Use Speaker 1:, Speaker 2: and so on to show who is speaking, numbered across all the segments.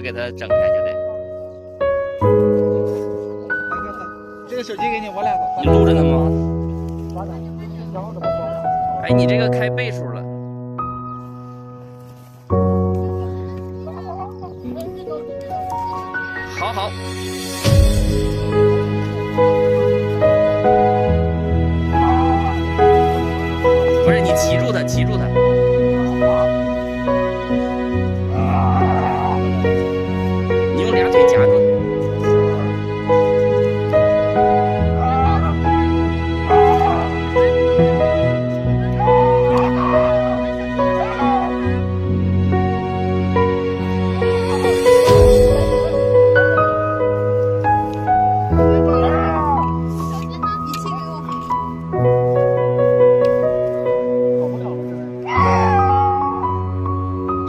Speaker 1: 给它整开就得。
Speaker 2: 这个手机给你，我俩
Speaker 1: 你录着呢吗？哎，你这个开倍数了。好好。不是你骑住它，骑住它。你用俩腿夹住它。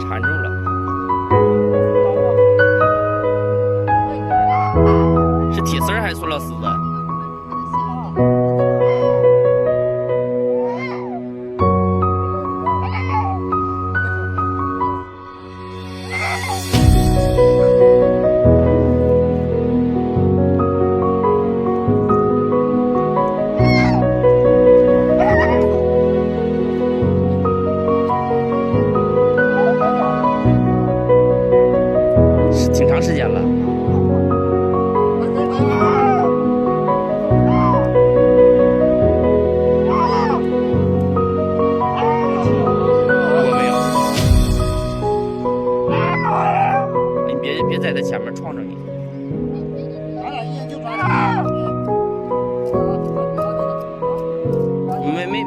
Speaker 1: 缠住了，是铁丝还是塑料丝的？挺长时间了。我没有。你别在他前面撞着你。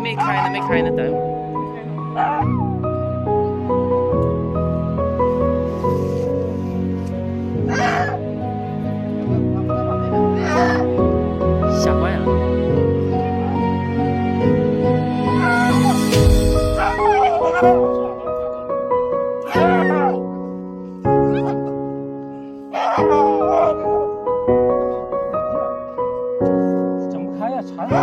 Speaker 1: 没开呢，没开呢，等一会儿。吓坏了。
Speaker 2: 整不开呀，缠上。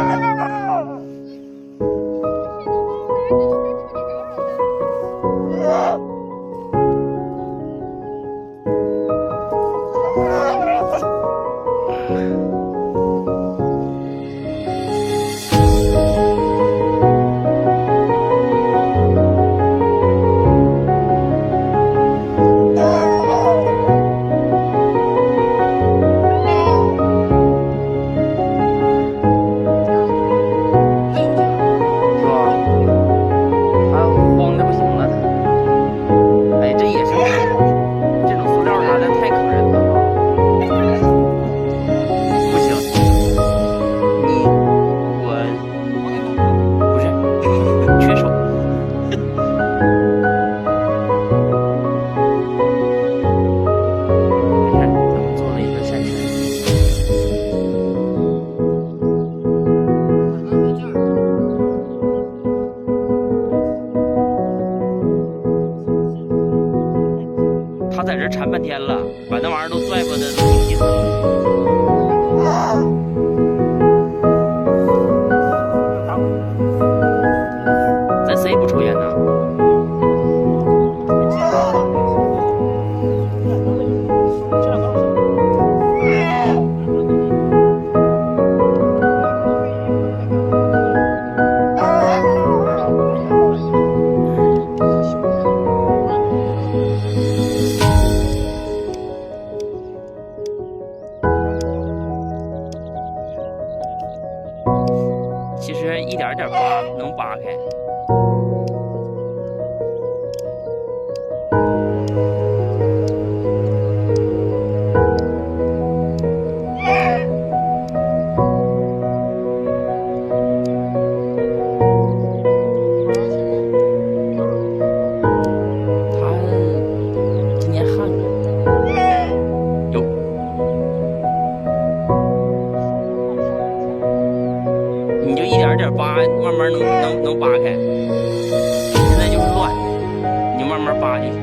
Speaker 2: 他在这缠半天了，把那玩意儿都拽过的都挺意思了。咱谁不抽烟呢？其实一点点扒能扒开。他今年旱了，有。你就一点点扒，慢慢能扒开。现在就是乱，你就慢慢扒就行。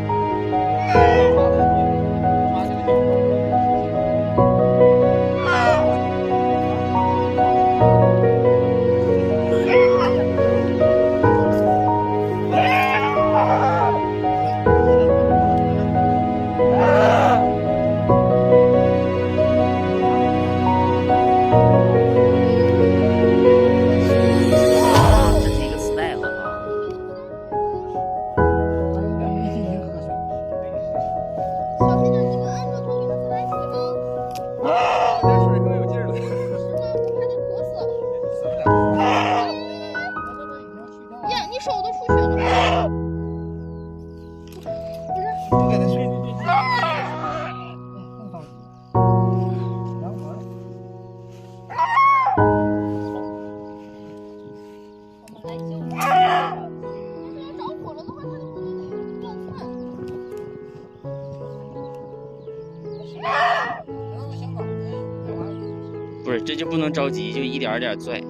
Speaker 2: 不是，这就不能着急，就一点点拽。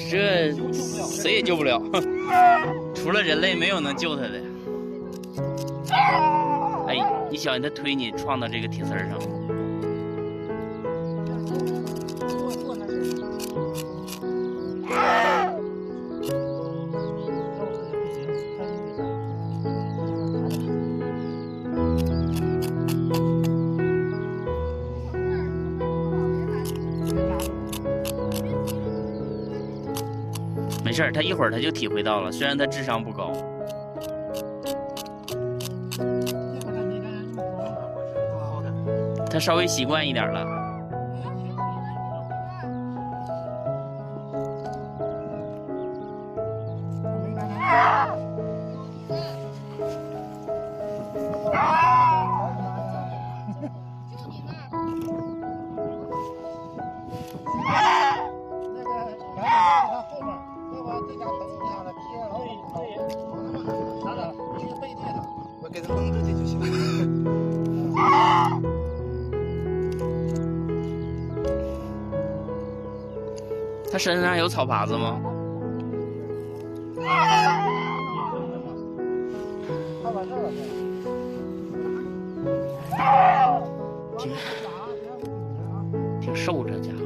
Speaker 2: 这谁也救不了，除了人类，没有能救他的。哎，你小心他推你撞到这个铁丝上。没事儿，他一会儿他就体会到了，虽然他智商不高。他稍微习惯一点了。
Speaker 3: 给它绷着去就行。
Speaker 2: 他身上有草耙子吗？挺瘦，这家伙。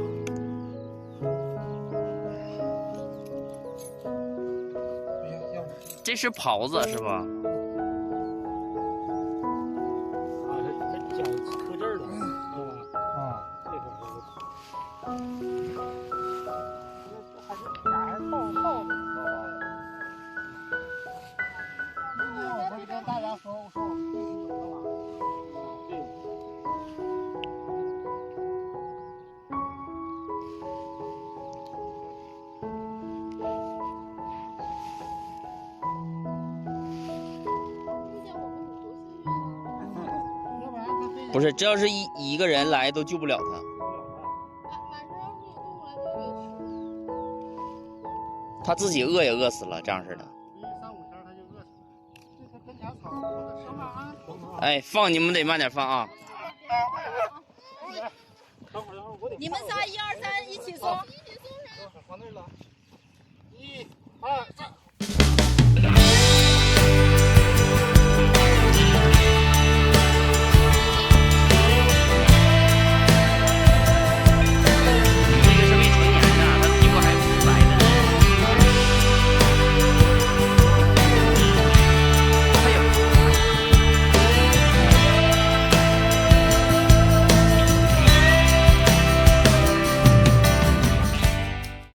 Speaker 2: 这是狍子是吧？
Speaker 4: 脚磕这儿了，知道吧？啊，这个还是靠的，知道吧？我就跟大家说，我说我们必须有的吧。对。
Speaker 2: 不是，这要是一个人来都救不了他。他自己饿也饿死了，这样似的。哎，放你们得慢点放啊！
Speaker 5: 你们仨1、2、3一起松，
Speaker 3: 往那儿了，1、2、3。